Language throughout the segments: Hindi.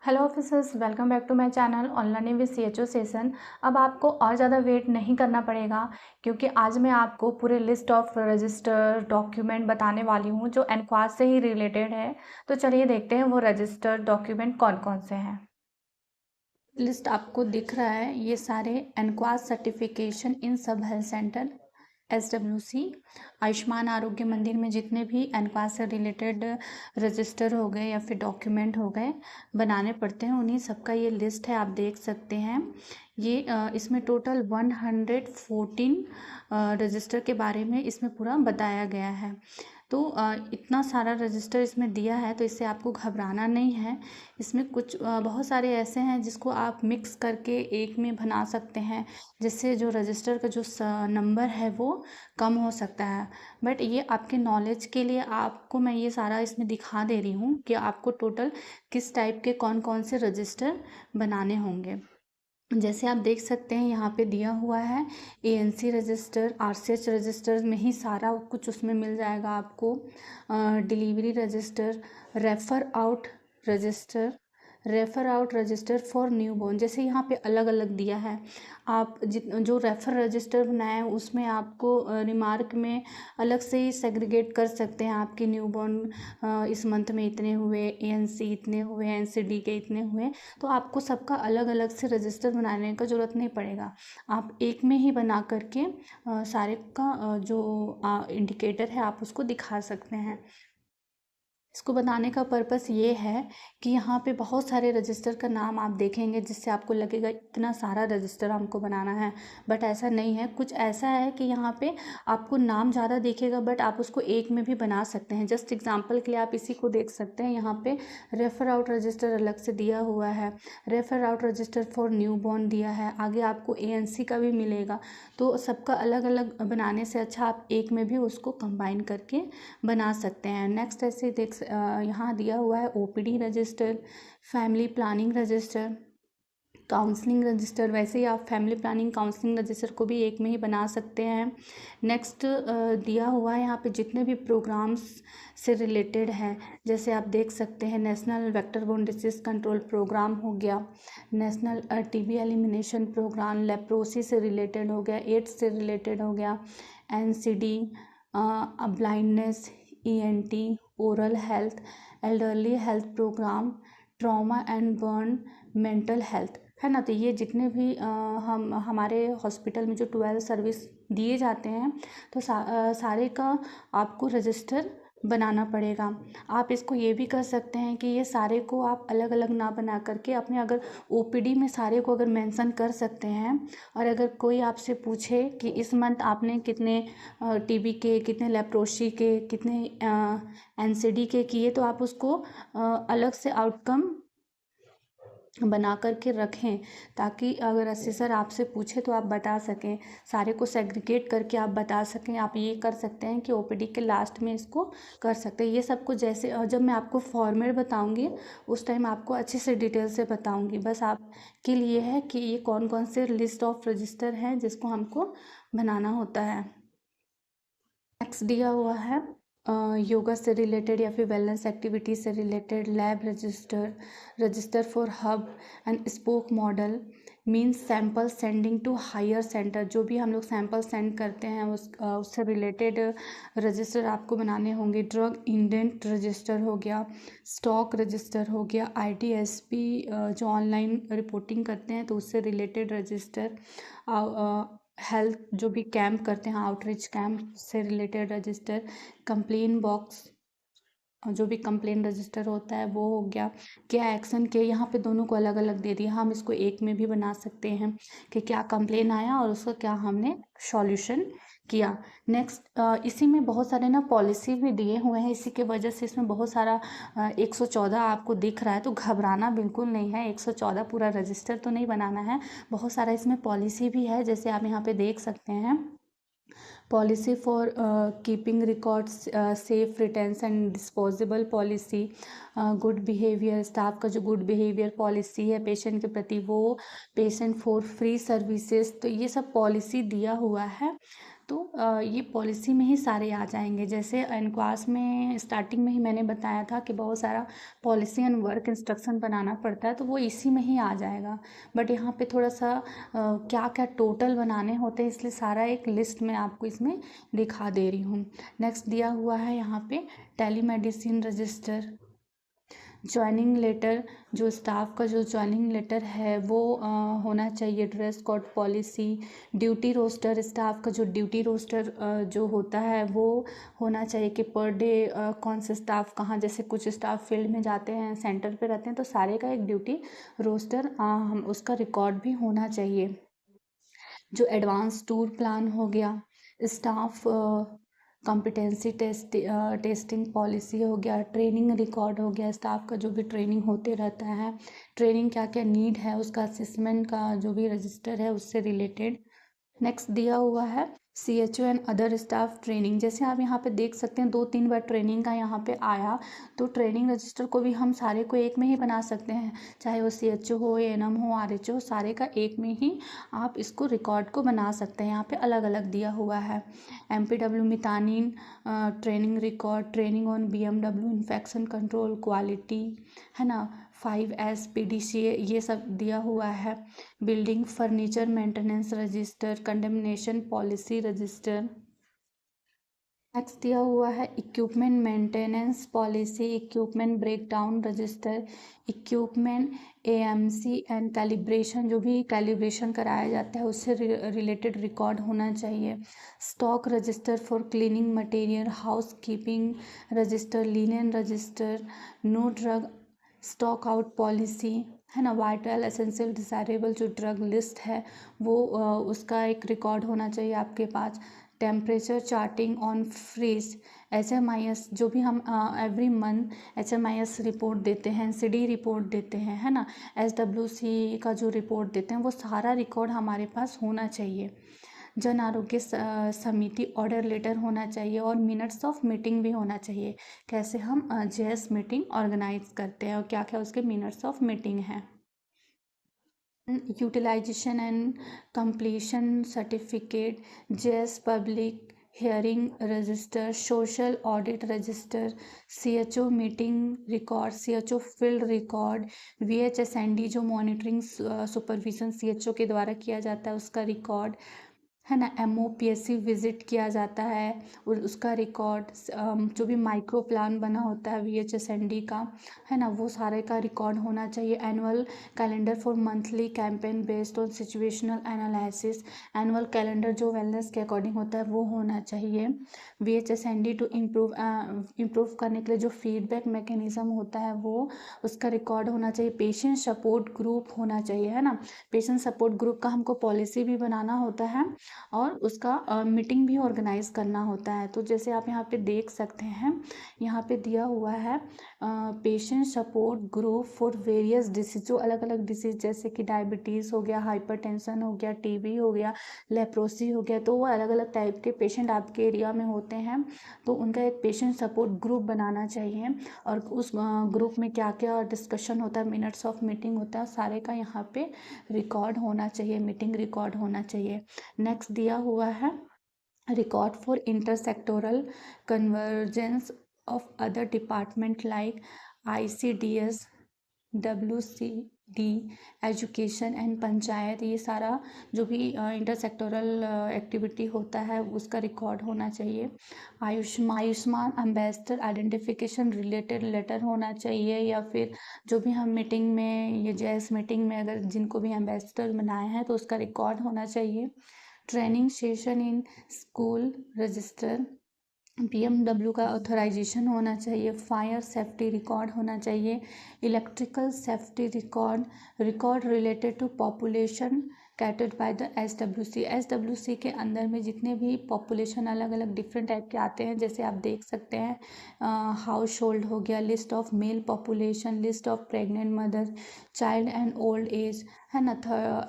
Hello officers, welcome back to my channel on learning with CHO session. अब आपको और ज़्यादा वेट नहीं करना पड़ेगा, क्योंकि आज मैं आपको पूरे लिस्ट ऑफ रजिस्टर डॉक्यूमेंट बताने वाली हूँ जो एनक्वास से ही रिलेटेड है। तो चलिए देखते हैं वो रजिस्टर डॉक्यूमेंट कौन कौन से हैं। लिस्ट आपको दिख रहा है, ये सारे एनक्वास सर्टिफिकेशन इन सब हेल्थ सेंटर SWC आयुष्मान आरोग्य मंदिर में जितने भी एनक्वास से रिलेटेड रजिस्टर हो गए या फिर डॉक्यूमेंट हो गए बनाने पड़ते हैं, उन्हीं सबका ये लिस्ट है। आप देख सकते हैं ये इसमें टोटल 114 रजिस्टर के बारे में इसमें पूरा बताया गया है। तो इतना सारा रजिस्टर इसमें दिया है, तो इससे आपको घबराना नहीं है। इसमें कुछ बहुत सारे ऐसे हैं जिसको आप मिक्स करके एक में बना सकते हैं, जिससे जो रजिस्टर का जो नंबर है वो कम हो सकता है। बट ये आपके नॉलेज के लिए आपको मैं ये सारा इसमें दिखा दे रही हूँ कि आपको टोटल किस टाइप के कौन कौन से रजिस्टर बनाने होंगे। जैसे आप देख सकते हैं यहाँ पे दिया हुआ है ANC रजिस्टर, RCH रजिस्टर में ही सारा कुछ उसमें मिल जाएगा आपको। Delivery register, refer out register for newborn, जैसे यहाँ पे अलग अलग दिया है। आप जो रेफ़र रजिस्टर बनाए हैं उसमें आपको रिमार्क में अलग से ही सेग्रीगेट कर सकते हैं। आपके न्यूबॉर्न इस मंथ में इतने हुए, ANC इतने हुए, NCD के इतने हुए, तो आपको सबका अलग अलग से रजिस्टर बनाने का ज़रूरत नहीं पड़ेगा। आप एक में ही बना करके सारे का जो इंडिकेटर है आप उसको दिखा सकते हैं। इसको बनाने का पर्पस ये है कि यहाँ पे बहुत सारे रजिस्टर का नाम आप देखेंगे जिससे आपको लगेगा इतना सारा रजिस्टर हमको बनाना है, बट ऐसा नहीं है। कुछ ऐसा है कि यहाँ पे आपको नाम ज़्यादा दिखेगा बट आप उसको एक में भी बना सकते हैं। जस्ट एग्जांपल के लिए आप इसी को देख सकते हैं, यहाँ पे रेफ़र आउट रजिस्टर अलग से दिया हुआ है, refer out register for newborn दिया है, आगे आपको ANC का भी मिलेगा। तो सबका अलग अलग बनाने से अच्छा आप एक में भी उसको कंबाइन करके बना सकते हैं। नेक्स्ट ऐसे यहाँ दिया हुआ है OPD register, family planning register, counselling register. वैसे ही आप फैमिली प्लानिंग काउंसलिंग रजिस्टर को भी एक में ही बना सकते हैं। नेक्स्ट दिया हुआ है यहाँ पे जितने भी प्रोग्राम्स से रिलेटेड हैं, जैसे आप देख सकते हैं national vector borne disease control programme हो गया, national TB elimination programme, leprosy से रिलेटेड हो गया, एड्स से रिलेटेड हो गया, NCD, blindness, ENT, oral health, elderly health programme, trauma and burn, mental health, है ना। तो ये जितने भी हम हमारे हॉस्पिटल में जो 12 सर्विस दिए जाते हैं, तो सारे का आपको रजिस्टर बनाना पड़ेगा। आप इसको ये भी कर सकते हैं कि ये सारे को आप अलग अलग ना बना करके अपने अगर OPD में सारे को अगर मेंशन कर सकते हैं, और अगर कोई आपसे पूछे कि इस मंथ आपने कितने TB के, कितने लेप्रोसी के, कितने NCD के किए, तो आप उसको अलग से आउटकम बना करके रखें, ताकि अगर असेसर आपसे पूछे तो आप बता सकें, सारे को सेग्रीगेट करके आप बता सकें। आप ये कर सकते हैं कि OPD के लास्ट में इसको कर सकते हैं। ये सब कुछ जैसे जब मैं आपको फॉर्मेट बताऊंगी उस टाइम आपको अच्छे से डिटेल से बताऊंगी। बस आपके लिए है कि ये कौन कौन से लिस्ट ऑफ रजिस्टर हैं जिसको हमको बनाना होता है। नेक्स्ट दिया हुआ है योगा से रिलेटेड या फिर वेलनेस एक्टिविटी से related, lab register for hub and spoke model, means sample sending to higher centre. जो भी हम लोग सैंपल सेंड करते हैं उससे रिलेटेड रजिस्टर आपको बनाने होंगे। ड्रग इंडेंट रजिस्टर हो गया, स्टॉक रजिस्टर हो गया, ITSP जो ऑनलाइन रिपोर्टिंग करते हैं तो उससे रिलेटेड रजिस्टर, हेल्थ जो भी कैंप करते हैं आउटरीच कैंप से रिलेटेड रजिस्टर, कंप्लेन बॉक्स जो भी कंप्लेन रजिस्टर होता है वो हो गया। क्या एक्शन किया, यहाँ पे दोनों को अलग अलग दे दिया, हम इसको एक में भी बना सकते हैं कि क्या कंप्लेन आया और उसका क्या हमने सॉल्यूशन किया। नेक्स्ट इसी में बहुत सारे ना पॉलिसी भी दिए हुए हैं, इसी के वजह से इसमें बहुत सारा 114 आपको दिख रहा है, तो घबराना बिल्कुल नहीं है। 114 पूरा रजिस्टर तो नहीं बनाना है, बहुत सारा इसमें पॉलिसी भी है। जैसे आप यहाँ पे देख सकते हैं, policy for keeping records, safe retention and disposable policy, good behaviour, staff का जो गुड बिहेवियर पॉलिसी है पेशेंट के प्रति वो, पेशेंट फॉर फ्री सर्विसेज, तो ये सब पॉलिसी दिया हुआ है। तो ये पॉलिसी में ही सारे आ जाएंगे। जैसे एनक्वास में स्टार्टिंग में ही मैंने बताया था कि बहुत सारा पॉलिसी एंड वर्क इंस्ट्रक्शन बनाना पड़ता है, तो वो इसी में ही आ जाएगा। बट यहाँ पे थोड़ा सा क्या क्या टोटल बनाने होते हैं, इसलिए सारा एक लिस्ट में आपको इसमें दिखा दे रही हूँ। नेक्स्ट दिया हुआ है यहाँ पे टेलीमेडिसिन रजिस्टर, ज्वाइनिंग लेटर, जो स्टाफ का जो ज्वाइनिंग लेटर है वो होना चाहिए, dress code policy, duty roster, staff का जो ड्यूटी रोस्टर जो होता है वो होना चाहिए कि पर डे कौन से स्टाफ कहाँ, जैसे कुछ स्टाफ फील्ड में जाते हैं, सेंटर पे रहते हैं, तो सारे का एक ड्यूटी रोस्टर हम उसका रिकॉर्ड भी होना चाहिए। जो एडवांस टूर प्लान हो गया, स्टाफ कॉम्पिटेंसी टेस्टिंग पॉलिसी हो गया, ट्रेनिंग रिकॉर्ड हो गया, स्टाफ का जो भी ट्रेनिंग होते रहता है, ट्रेनिंग क्या क्या नीड है उसका असेसमेंट का जो भी रजिस्टर है उससे रिलेटेड। नेक्स्ट दिया हुआ है CHO and other staff training. जैसे आप यहाँ पे देख सकते हैं 2-3 बार ट्रेनिंग का यहाँ पे आया, तो ट्रेनिंग रजिस्टर को भी हम सारे को एक में ही बना सकते हैं, चाहे वो CHO हो, ANM हो, RH हो, सारे का एक में ही आप इसको रिकॉर्ड को बना सकते हैं। यहाँ पे अलग अलग दिया हुआ है। MPW Mitanin training record, training on BMW infection control quality, है ना, 5S PDCA, ये सब दिया हुआ है। Building furniture maintenance register, condemnation policy register. Next दिया हुआ है equipment maintenance policy, equipment breakdown register, equipment AMC and calibration, जो भी कैलिब्रेशन कराया जाता है उससे रिलेटेड रिकॉर्ड होना चाहिए। Stock register for cleaning material, house keeping register, linen register, no drug stock out policy, है ना, वाइटल एसेंशियल डिज़ायरेबल जो ड्रग लिस्ट है वो उसका एक रिकॉर्ड होना चाहिए आपके पास। Temperature charting on fridge, HMIS, जो भी हम एवरी मंथ HMIS रिपोर्ट देते हैं, CD रिपोर्ट देते हैं, है ना, SWC का जो रिपोर्ट देते हैं वो सारा रिकॉर्ड हमारे पास होना चाहिए। जन आरोग्य समिति ऑर्डर लेटर होना चाहिए और मिनट्स ऑफ मीटिंग भी होना चाहिए, कैसे हम JS मीटिंग ऑर्गेनाइज करते हैं और क्या क्या उसके मिनट्स ऑफ मीटिंग हैं। Utilisation and completion certificate, JS public hearing register, social audit register, CHO meeting record, CHO field record, VHSND जो मॉनिटरिंग सुपरविजन CHO के द्वारा किया जाता है उसका रिकॉर्ड, है ना, MOPSC विजिट किया जाता है और उसका रिकॉर्ड, जो भी माइक्रो प्लान बना होता है VHSND का, है ना, वो सारे का रिकॉर्ड होना चाहिए। Annual calendar for monthly campaign based on situational analysis, annual calendar जो वेलनेस के अकॉर्डिंग होता है वो होना चाहिए। VHSND टू इम्प्रूव करने के लिए जो फीडबैक मैकेनिज्म होता है वो उसका रिकॉर्ड होना चाहिए। पेशेंट सपोर्ट ग्रुप होना चाहिए, है ना, पेशेंट सपोर्ट ग्रुप का हमको पॉलिसी भी बनाना होता है और उसका मीटिंग भी ऑर्गेनाइज करना होता है। तो जैसे आप यहाँ पे देख सकते हैं, यहाँ पे दिया हुआ है patient support group for various disease, जो अलग अलग डिसीज जैसे कि डायबिटीज़ हो गया, हाइपरटेंशन हो गया, TB हो गया, लेप्रोसी हो गया, तो वो अलग अलग टाइप के पेशेंट आपके एरिया में होते हैं, तो उनका एक पेशेंट सपोर्ट ग्रुप बनाना चाहिए और उस ग्रुप में क्या क्या डिस्कशन होता है, मिनट्स ऑफ मीटिंग होता है, सारे का यहाँ पे रिकॉर्ड होना चाहिए, मीटिंग रिकॉर्ड होना चाहिए। नेक्स्ट दिया हुआ है record for intersectoral convergence of other department like ICDS, WCD, education and panchayat, ये सारा जो भी इंटरसेक्टोरल एक्टिविटी होता है उसका रिकॉर्ड होना चाहिए। Ayushman ambassador identification related letter होना चाहिए, या फिर जो भी हम मीटिंग में, ये JS मीटिंग में अगर जिनको भी एम्बेसडर बनाए हैं तो उसका रिकॉर्ड होना चाहिए। Training session in school register, BMW का ऑथराइजेशन होना चाहिए। फायर सेफ्टी रिकॉर्ड होना चाहिए। Electrical safety record, record related to population catered by the SWC के अंदर में जितने भी पॉपुलेशन अलग अलग डिफरेंट टाइप के आते हैं, जैसे आप देख सकते हैं हाउस होल्ड हो गया, list of male population, list of pregnant mother, child and old age, है ना,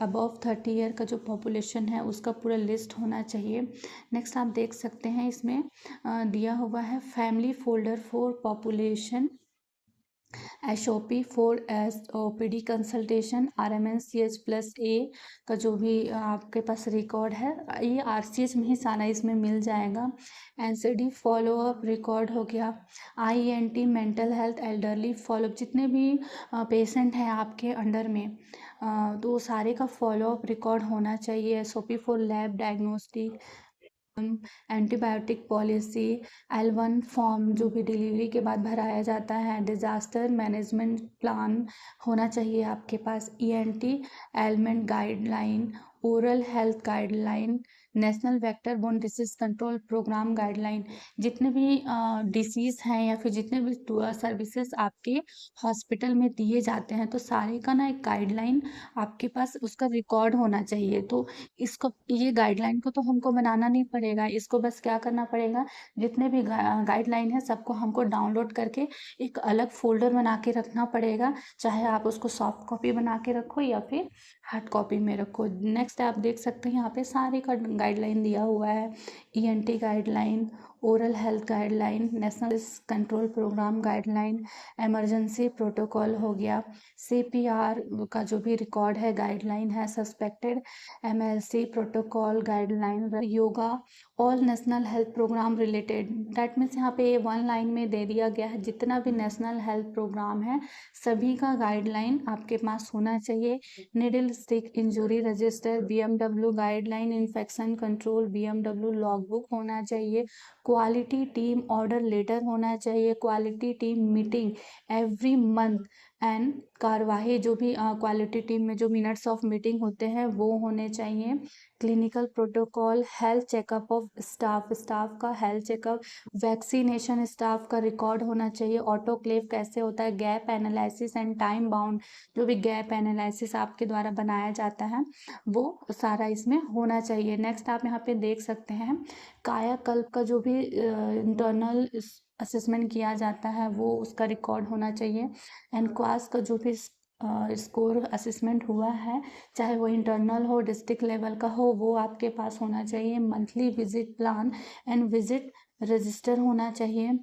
अबव 30 ईयर का जो पॉपुलेशन है उसका पूरा लिस्ट होना चाहिए। नेक्स्ट आप देख सकते हैं इसमें दिया हुआ है family folder for population HOP for OPD consultation, RMNCH+A का जो भी आपके पास रिकॉर्ड है ये RCH में ही सारा इसमें मिल जाएगा। NCD फॉलोअप रिकॉर्ड हो गया। INT mental health elderly follow up, जितने भी पेशेंट हैं आपके अंडर में तो सारे का फॉलोअप रिकॉर्ड होना चाहिए। SOP for lab diagnostic, antibiotic policy, L1 form जो भी डिलीवरी के बाद भराया जाता है, डिजास्टर मैनेजमेंट प्लान होना चाहिए आपके पास, ENT element guideline, oral health guideline, national vector borne disease control programme guideline. जितने भी डिसीज़ हैं या फिर जितने भी सर्विसेज आपके हॉस्पिटल में दिए जाते हैं तो सारे का ना एक गाइडलाइन आपके पास उसका रिकॉर्ड होना चाहिए। तो इसको ये गाइडलाइन को तो हमको बनाना नहीं पड़ेगा, इसको बस क्या करना पड़ेगा, जितने भी गाइडलाइन है सबको हमको डाउनलोड करके एक अलग फोल्डर बना के रखना पड़ेगा। चाहे आप उसको सॉफ्ट कॉपी बना के रखो या फिर हार्ड कॉपी में रखो। नेक्स्ट आप देख सकते हैं यहाँ पे सारे का गाइडलाइन दिया हुआ है। ENT guideline, oral health guideline, national control programme guideline, emergency protocol हो गया, CPR का जो भी रिकॉर्ड है गाइडलाइन है, suspected MLC protocol guideline, yoga, all national health programme related. That means यहाँ पे वन लाइन में दे दिया गया है जितना भी नेशनल हेल्थ प्रोग्राम है सभी का गाइडलाइन आपके पास होना चाहिए। Needle stick injury register, BMW guideline, infection control, BMW logbook होना चाहिए। क्वालिटी टीम ऑर्डर लेटर होना चाहिए। Quality team meeting every month and कार्यवाही, जो भी क्वालिटी टीम में जो मिनट्स ऑफ मीटिंग होते हैं वो होने चाहिए। Clinical protocol, health checkup of staff का हेल्थ चेकअप, वैक्सीनेशन स्टाफ का रिकॉर्ड होना चाहिए। ऑटोक्लेव कैसे होता है, gap analysis and time bound, जो भी गैप एनालिसिस आपके द्वारा बनाया जाता है वो सारा इसमें होना चाहिए। नेक्स्ट आप यहाँ पे देख सकते हैं कायाकल्प का जो भी इंटरनल असेसमेंट किया जाता है वो उसका रिकॉर्ड होना चाहिए। एनक्वास का जो भी स्कोर असेसमेंट हुआ है चाहे वो इंटरनल हो डिस्ट्रिक्ट लेवल का हो वो आपके पास होना चाहिए। Monthly visit plan and visit register होना चाहिए।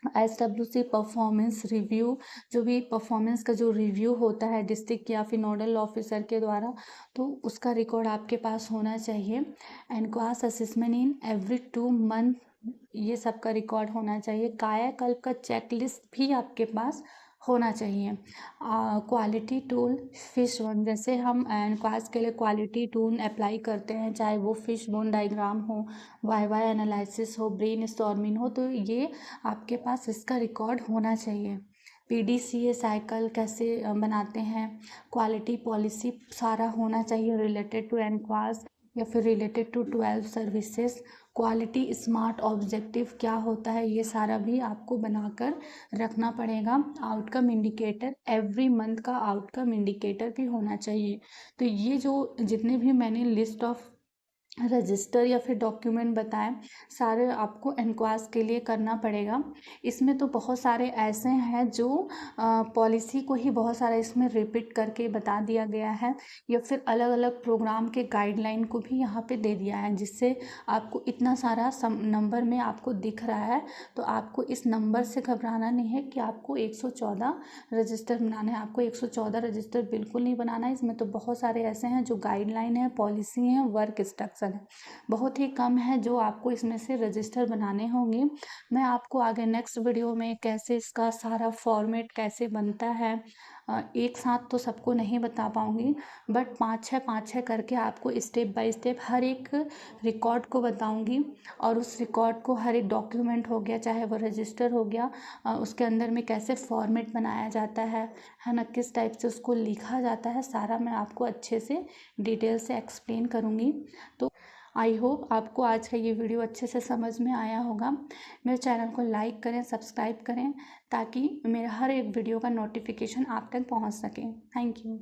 SWC परफॉर्मेंस रिव्यू, जो भी परफॉर्मेंस का जो रिव्यू होता है डिस्ट्रिक्ट या फिर नोडल ऑफिसर के द्वारा तो उसका रिकॉर्ड आपके पास होना चाहिए। NQAS assessment in every 2 month, ये सब का रिकॉर्ड होना चाहिए। कायाकल्प का चेकलिस्ट भी आपके पास होना चाहिए। क्वालिटी टूल फिश बोन, जैसे हम एनक्वास के लिए क्वालिटी टूल अप्लाई करते हैं चाहे वो फिश बोन डायग्राम हो, वाई एनालिसिस हो, ब्रेन स्टॉर्मिंग हो, तो ये आपके पास इसका रिकॉर्ड होना चाहिए। PDCA साइकिल कैसे बनाते हैं, क्वालिटी पॉलिसी सारा होना चाहिए रिलेटेड टू एनक्वास या फिर related to 12 services. Quality smart objective क्या होता है ये सारा भी आपको बनाकर रखना पड़ेगा। आउटकम इंडिकेटर, एवरी मंथ का आउटकम इंडिकेटर भी होना चाहिए। तो ये जो जितने भी मैंने लिस्ट ऑफ रजिस्टर या फिर डॉक्यूमेंट बताएं सारे आपको एनक्वास के लिए करना पड़ेगा। इसमें तो बहुत सारे ऐसे हैं जो पॉलिसी को ही बहुत सारा इसमें रिपीट करके बता दिया गया है या फिर अलग अलग प्रोग्राम के गाइडलाइन को भी यहाँ पे दे दिया है जिससे आपको इतना सारा नंबर में आपको दिख रहा है। तो आपको इस नंबर से घबराना नहीं है कि आपको 114 रजिस्टर बनाना है। आपको 114 रजिस्टर बिल्कुल नहीं बनाना है। इसमें तो बहुत सारे ऐसे हैं जो गाइडलाइन है, पॉलिसी हैं, वर्क इंस्ट्रक्शन है, बहुत ही कम है जो आपको इसमें से रजिस्टर बनाने होंगे। मैं आपको आगे नेक्स्ट वीडियो में कैसे इसका सारा फॉर्मेट कैसे बनता है एक साथ तो सबको नहीं बता पाऊँगी बट 5-6 करके आपको स्टेप बाय स्टेप हर एक रिकॉर्ड को बताऊँगी। और उस रिकॉर्ड को हर एक डॉक्यूमेंट हो गया चाहे वो रजिस्टर हो गया उसके अंदर में कैसे फॉर्मेट बनाया जाता है ना, किस टाइप से उसको लिखा जाता है, सारा मैं आपको अच्छे से डिटेल से एक्सप्लेन करूँगी। तो आई होप आपको आज का ये वीडियो अच्छे से समझ में आया होगा। मेरे चैनल को लाइक करें, सब्सक्राइब करें ताकि मेरा हर एक वीडियो का नोटिफिकेशन आप तक पहुंच सके। Thank you.